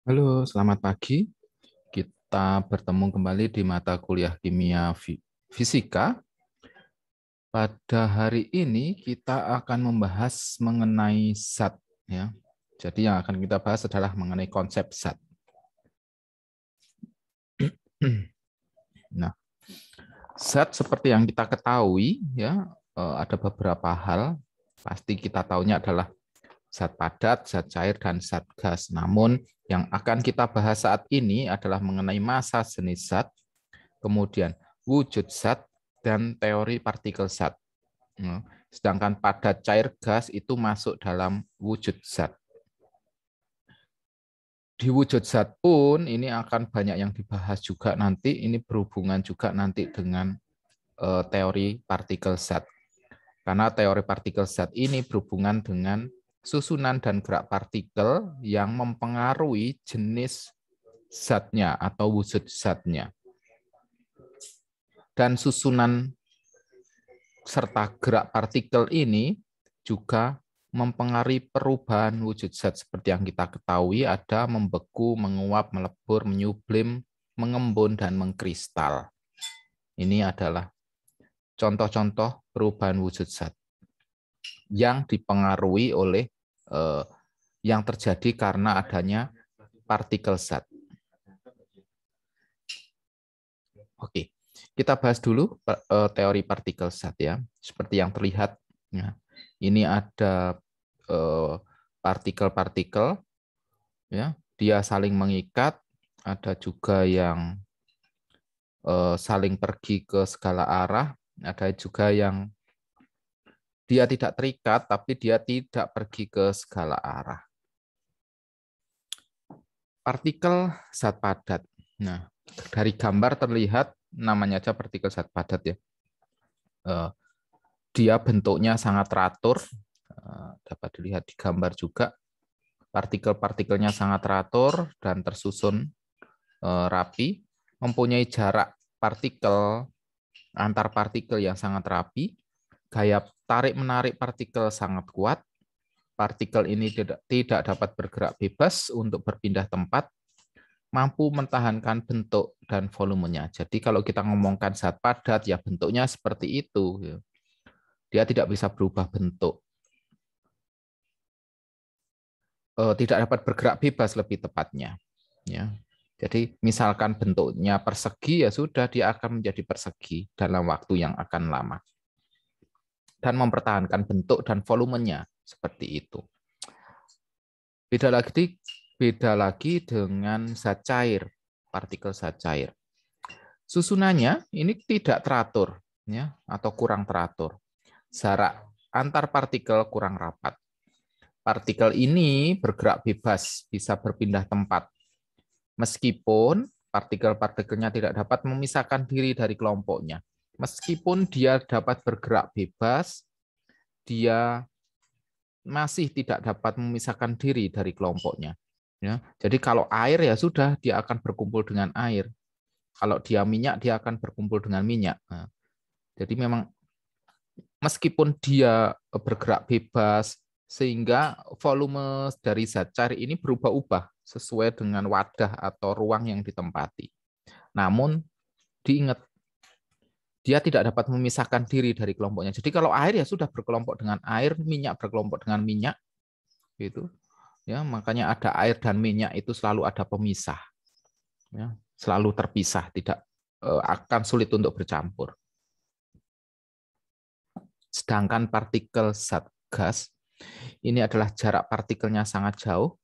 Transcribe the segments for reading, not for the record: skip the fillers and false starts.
Halo, selamat pagi. Kita bertemu kembali di mata kuliah kimia fisika. Pada hari ini kita akan membahas mengenai zat, ya. Jadi yang akan kita bahas adalah mengenai konsep zat. Nah, zat seperti yang kita ketahui, ya, ada beberapa hal. Pasti kita tahunya adalah zat padat, zat cair, dan zat gas. Namun yang akan kita bahas saat ini adalah mengenai massa jenis zat, kemudian wujud zat, dan teori partikel zat. Sedangkan padat, cair, gas itu masuk dalam wujud zat. Di wujud zat pun ini akan banyak yang dibahas juga nanti. Ini berhubungan juga nanti dengan teori partikel zat. Karena teori partikel zat ini berhubungan dengan susunan dan gerak partikel yang mempengaruhi jenis zatnya atau wujud zatnya. Dan susunan serta gerak partikel ini juga mempengaruhi perubahan wujud zat seperti yang kita ketahui ada membeku, menguap, melebur, menyublim, mengembun, dan mengkristal. Ini adalah contoh-contoh perubahan wujud zat yang dipengaruhi oleh yang terjadi karena adanya partikel zat. Oke, kita bahas dulu teori partikel zat ya. Seperti yang terlihat, ya. Ini ada partikel-partikel, ya, dia saling mengikat, ada juga yang saling pergi ke segala arah, ada juga yang dia tidak terikat, tapi dia tidak pergi ke segala arah. Partikel zat padat. Nah, dari gambar terlihat namanya aja partikel zat padat ya. Dia bentuknya sangat teratur, dapat dilihat di gambar juga. Partikel-partikelnya sangat teratur dan tersusun rapi, mempunyai jarak partikel antar partikel yang sangat rapi, gaya tarik-menarik partikel sangat kuat, partikel ini tidak dapat bergerak bebas untuk berpindah tempat, mampu mempertahankan bentuk dan volumenya. Jadi kalau kita ngomongkan zat padat, ya bentuknya seperti itu. Dia tidak bisa berubah bentuk. Tidak dapat bergerak bebas lebih tepatnya. Ya. Jadi misalkan bentuknya persegi, ya sudah dia akan menjadi persegi dalam waktu yang akan lama. Dan mempertahankan bentuk dan volumenya seperti itu. Beda lagi dengan zat cair, partikel zat cair. Susunannya ini tidak teratur, ya, atau kurang teratur. Jarak antar partikel kurang rapat. Partikel ini bergerak bebas, bisa berpindah tempat. Meskipun partikel-partikelnya tidak dapat memisahkan diri dari kelompoknya. Meskipun dia dapat bergerak bebas, dia masih tidak dapat memisahkan diri dari kelompoknya. Ya, jadi kalau air ya sudah, dia akan berkumpul dengan air. Kalau dia minyak, dia akan berkumpul dengan minyak. Nah, jadi memang meskipun dia bergerak bebas, sehingga volume dari zat cair ini berubah-ubah sesuai dengan wadah atau ruang yang ditempati. Namun diingat, dia tidak dapat memisahkan diri dari kelompoknya. Jadi kalau air ya sudah berkelompok dengan air, minyak berkelompok dengan minyak, gitu. Ya, makanya ada air dan minyak itu selalu ada pemisah, ya, selalu terpisah, tidak akan sulit untuk bercampur. Sedangkan partikel zat gas ini adalah jarak partikelnya sangat jauh,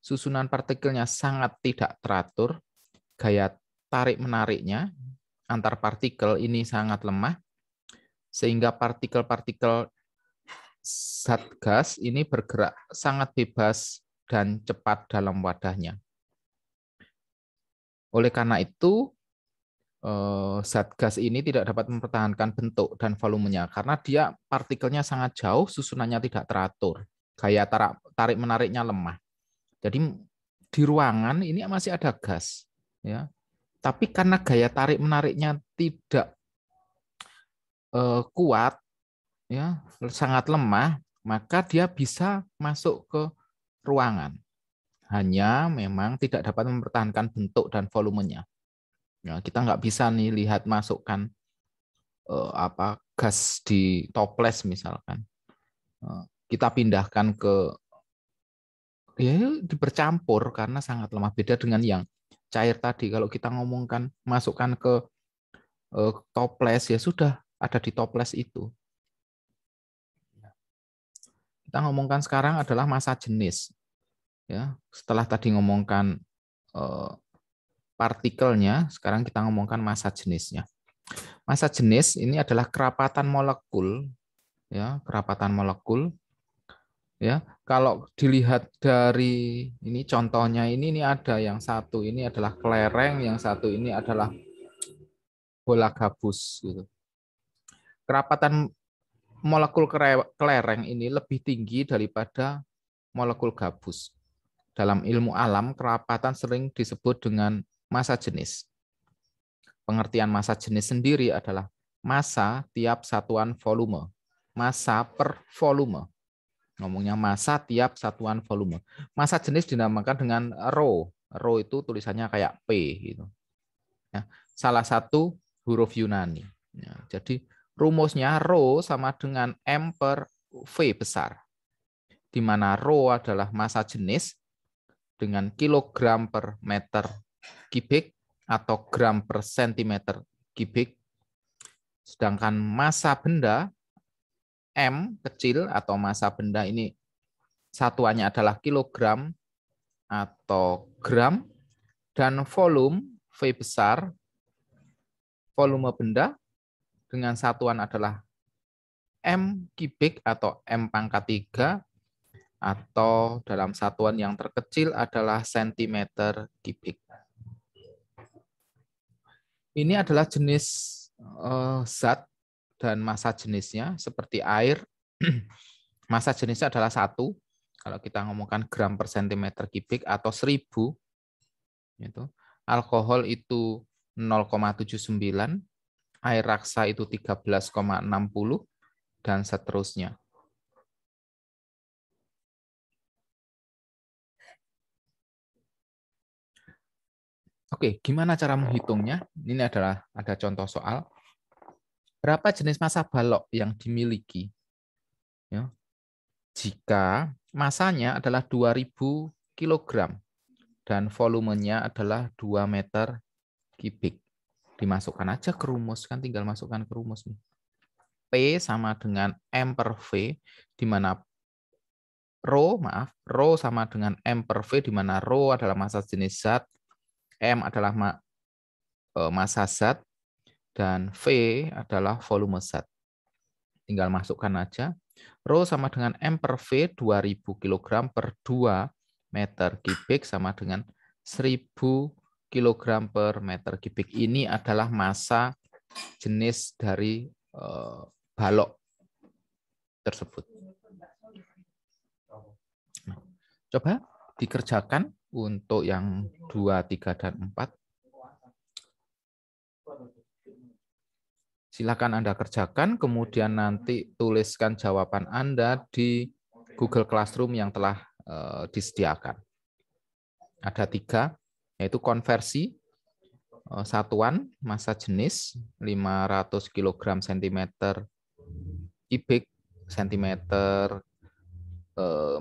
susunan partikelnya sangat tidak teratur, gaya tarik-menariknya antar partikel ini sangat lemah, sehingga partikel-partikel zat gas ini bergerak sangat bebas dan cepat dalam wadahnya. Oleh karena itu, zat gas ini tidak dapat mempertahankan bentuk dan volumenya karena dia partikelnya sangat jauh, susunannya tidak teratur, gaya tarik-menariknya lemah. Jadi di ruangan ini masih ada gas, ya. Tapi karena gaya tarik-menariknya tidak kuat, ya, sangat lemah, maka dia bisa masuk ke ruangan. Hanya memang tidak dapat mempertahankan bentuk dan volumenya. Ya, kita nggak bisa nih lihat masukkan gas di toples misalkan. Kita pindahkan ke bercampur karena sangat lemah, beda dengan yang cair tadi. Kalau kita ngomongkan masukkan ke toples, ya sudah ada di toples itu. Kita ngomongkan sekarang adalah massa jenis. Ya, setelah tadi ngomongkan partikelnya, sekarang kita ngomongkan massa jenisnya. Massa jenis ini adalah kerapatan molekul, ya, kerapatan molekul. Ya, kalau dilihat dari ini contohnya ini ada yang satu ini adalah kelereng, yang satu ini adalah bola gabus gitu. Kerapatan molekul kelereng ini lebih tinggi daripada molekul gabus. Dalam ilmu alam, kerapatan sering disebut dengan massa jenis. Pengertian massa jenis sendiri adalah massa tiap satuan volume. Massa per volume. Ngomongnya massa tiap satuan volume. Massa jenis dinamakan dengan rho. Rho itu tulisannya kayak P gitu. Ya, salah satu huruf Yunani. Ya, jadi rumusnya rho sama dengan M per V besar. Di mana rho adalah massa jenis dengan kilogram per meter kubik atau gram per sentimeter kubik. Sedangkan massa benda M kecil atau massa benda ini satuannya adalah kilogram atau gram, dan volume V besar, volume benda dengan satuan adalah M kubik atau M pangkat 3, atau dalam satuan yang terkecil adalah sentimeter kubik. Ini adalah jenis zat dan massa jenisnya seperti air. Massa jenisnya adalah 1. Kalau kita ngomongkan gram per sentimeter kubik atau 1000. Itu. Alkohol itu 0,79, air raksa itu 13,60, dan seterusnya. Oke, gimana cara menghitungnya? Ini adalah ada contoh soal. Berapa jenis massa balok yang dimiliki? Ya. Jika masanya adalah 2000 kg dan volumenya adalah 2 meter kubik. Dimasukkan aja ke rumus, kan tinggal masukkan ke rumus. P sama dengan M per V, di mana rho sama dengan M per V, di mana rho adalah massa jenis zat, M adalah massa zat, dan V adalah volume zat. Tinggal masukkan aja. Rho sama dengan M per V, 2000 kg per 2 meter kubik sama dengan 1000 kg per meter kubik. Ini adalah massa jenis dari balok tersebut. Coba dikerjakan untuk yang 2, 3, dan 4. Silakan Anda kerjakan, kemudian nanti tuliskan jawaban Anda di Google Classroom yang telah disediakan. Ada 3, yaitu konversi satuan massa jenis 500 kg centimeter kubik sentimeter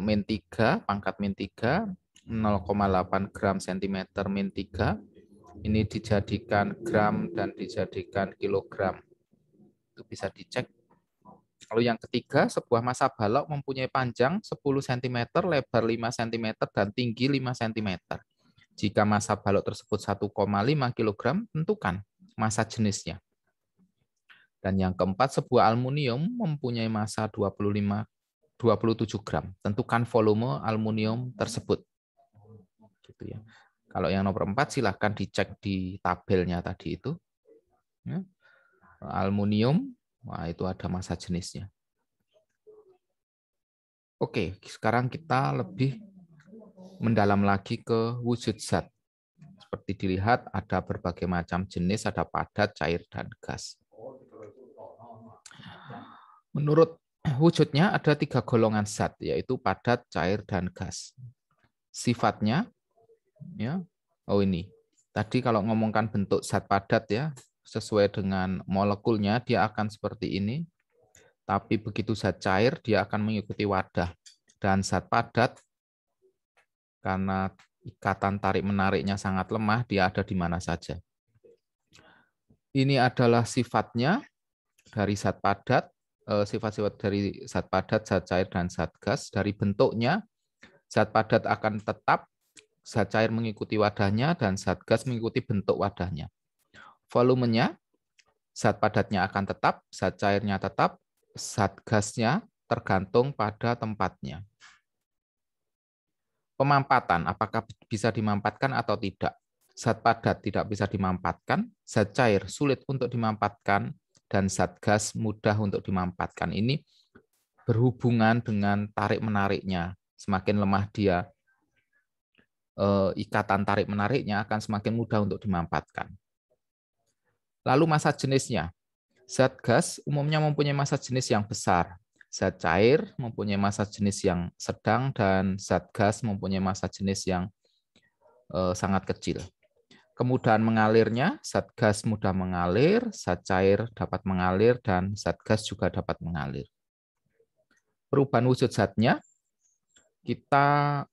min 3 pangkat min 3 0,8 gram sentimeter min 3. Ini dijadikan gram dan dijadikan kilogram. Itu bisa dicek. Lalu yang ketiga, sebuah massa balok mempunyai panjang 10 cm, lebar 5 cm, dan tinggi 5 cm. Jika massa balok tersebut 1,5 kg, tentukan massa jenisnya. Dan yang keempat, sebuah aluminium mempunyai massa 27 gram. Tentukan volume aluminium tersebut. Gitu ya. Kalau yang nomor 4, silahkan dicek di tabelnya tadi itu. Ya. Aluminium, wah itu ada massa jenisnya. Oke, sekarang kita lebih mendalam lagi ke wujud zat. Seperti dilihat ada berbagai macam jenis, ada padat, cair, dan gas. Menurut wujudnya ada 3 golongan zat, yaitu padat, cair, dan gas. Sifatnya, ya, oh ini. Tadi kalau ngomongkan bentuk zat padat ya, sesuai dengan molekulnya dia akan seperti ini. Tapi begitu zat cair dia akan mengikuti wadah. Dan zat padat karena ikatan tarik-menariknya sangat lemah, dia ada di mana saja. Ini adalah sifatnya dari zat padat, sifat-sifat dari zat padat, zat cair, dan zat gas. Dari bentuknya, zat padat akan tetap, zat cair mengikuti wadahnya, dan zat gas mengikuti bentuk wadahnya. Volumenya, zat padatnya akan tetap, zat cairnya tetap, zat gasnya tergantung pada tempatnya. Pemampatan, apakah bisa dimampatkan atau tidak? Zat padat tidak bisa dimampatkan, zat cair sulit untuk dimampatkan, dan zat gas mudah untuk dimampatkan. Ini berhubungan dengan tarik-menariknya. Semakin lemah dia, ikatan tarik-menariknya akan semakin mudah untuk dimampatkan. Lalu massa jenisnya. Zat gas umumnya mempunyai massa jenis yang besar. Zat cair mempunyai massa jenis yang sedang, dan zat gas mempunyai massa jenis yang sangat kecil. Kemudahan mengalirnya, zat gas mudah mengalir, zat cair dapat mengalir, dan zat gas juga dapat mengalir. Perubahan wujud zatnya, kita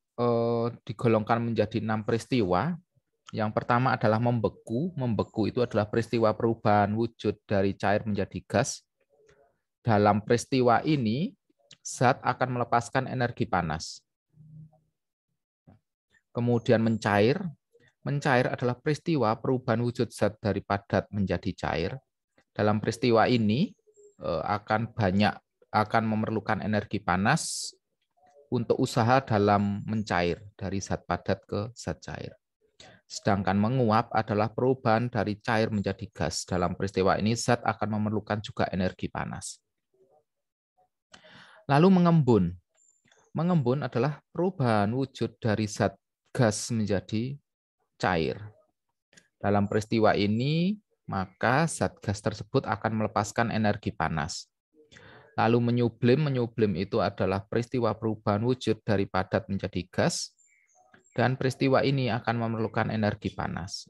digolongkan menjadi 6 peristiwa. Yang pertama adalah membeku. Membeku itu adalah peristiwa perubahan wujud dari cair menjadi gas. Dalam peristiwa ini, zat akan melepaskan energi panas. Kemudian mencair. Mencair adalah peristiwa perubahan wujud zat dari padat menjadi cair. Dalam peristiwa ini akan memerlukan energi panas untuk usaha dalam mencair dari zat padat ke zat cair. Sedangkan menguap adalah perubahan dari cair menjadi gas. Dalam peristiwa ini zat akan memerlukan juga energi panas. Lalu mengembun. Mengembun adalah perubahan wujud dari zat gas menjadi cair. Dalam peristiwa ini, maka zat gas tersebut akan melepaskan energi panas. Lalu menyublim. Menyublim itu adalah peristiwa perubahan wujud dari padat menjadi gas, dan peristiwa ini akan memerlukan energi panas.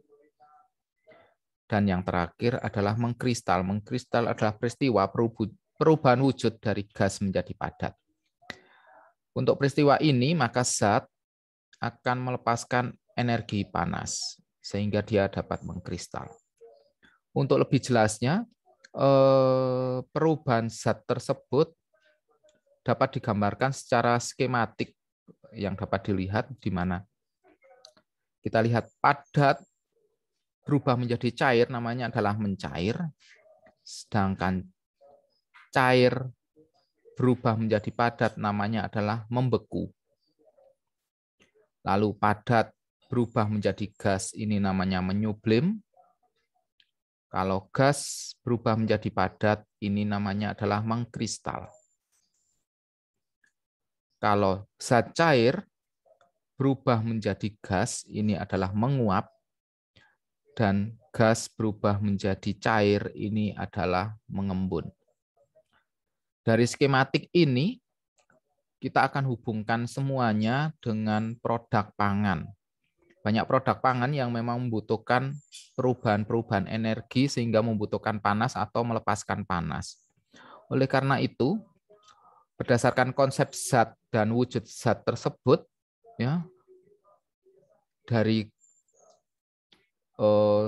Dan yang terakhir adalah mengkristal. Mengkristal adalah peristiwa perubahan wujud dari gas menjadi padat. Untuk peristiwa ini, maka zat akan melepaskan energi panas, sehingga dia dapat mengkristal. Untuk lebih jelasnya, perubahan zat tersebut dapat digambarkan secara skematik yang dapat dilihat, di mana kita lihat padat berubah menjadi cair, namanya adalah mencair. Sedangkan cair berubah menjadi padat, namanya adalah membeku. Lalu padat berubah menjadi gas, ini namanya menyublim. Kalau gas berubah menjadi padat, ini namanya adalah mengkristal. Kalau zat cair berubah menjadi gas, ini adalah menguap. Dan gas berubah menjadi cair, ini adalah mengembun. Dari skematik ini, kita akan hubungkan semuanya dengan produk pangan. Banyak produk pangan yang memang membutuhkan perubahan-perubahan energi sehingga membutuhkan panas atau melepaskan panas. Oleh karena itu, berdasarkan konsep zat dan wujud zat tersebut, ya, dari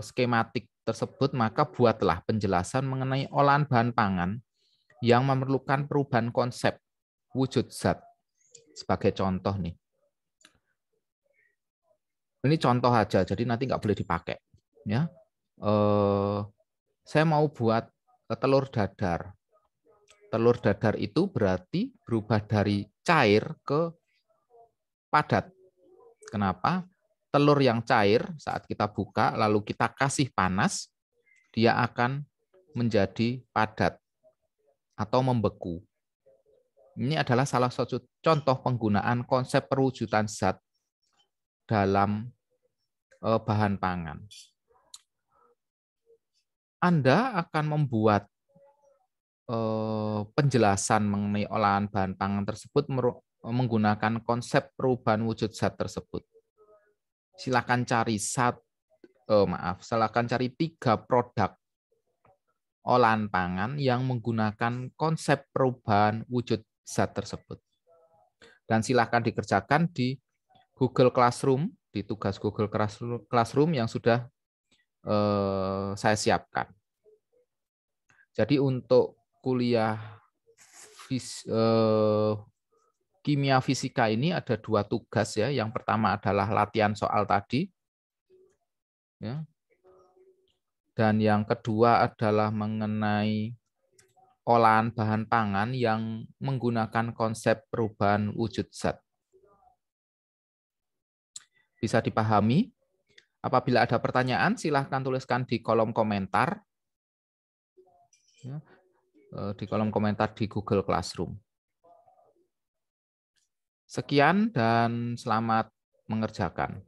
skematik tersebut, maka buatlah penjelasan mengenai olahan bahan pangan yang memerlukan perubahan konsep wujud zat. Sebagai contoh nih. Ini contoh aja, jadi nanti nggak boleh dipakai. Ya, saya mau buat telur dadar. Telur dadar itu berarti berubah dari cair ke padat. Kenapa? Telur yang cair saat kita buka lalu kita kasih panas, dia akan menjadi padat atau membeku. Ini adalah salah satu contoh penggunaan konsep perwujudan zat dalam bahan pangan. Anda akan membuat penjelasan mengenai olahan bahan pangan tersebut menggunakan konsep perubahan wujud zat tersebut. Silakan cari silakan cari 3 produk olahan pangan yang menggunakan konsep perubahan wujud zat tersebut. Dan silakan dikerjakan di Google Classroom, di tugas Google Classroom yang sudah saya siapkan. Jadi untuk kuliah kimia fisika ini ada 2 tugas ya. Yang pertama adalah latihan soal tadi. Ya. Dan yang kedua adalah mengenai olahan bahan pangan yang menggunakan konsep perubahan wujud zat. Bisa dipahami? Apabila ada pertanyaan, silahkan tuliskan di kolom komentar. Di kolom komentar di Google Classroom. Sekian dan selamat mengerjakan.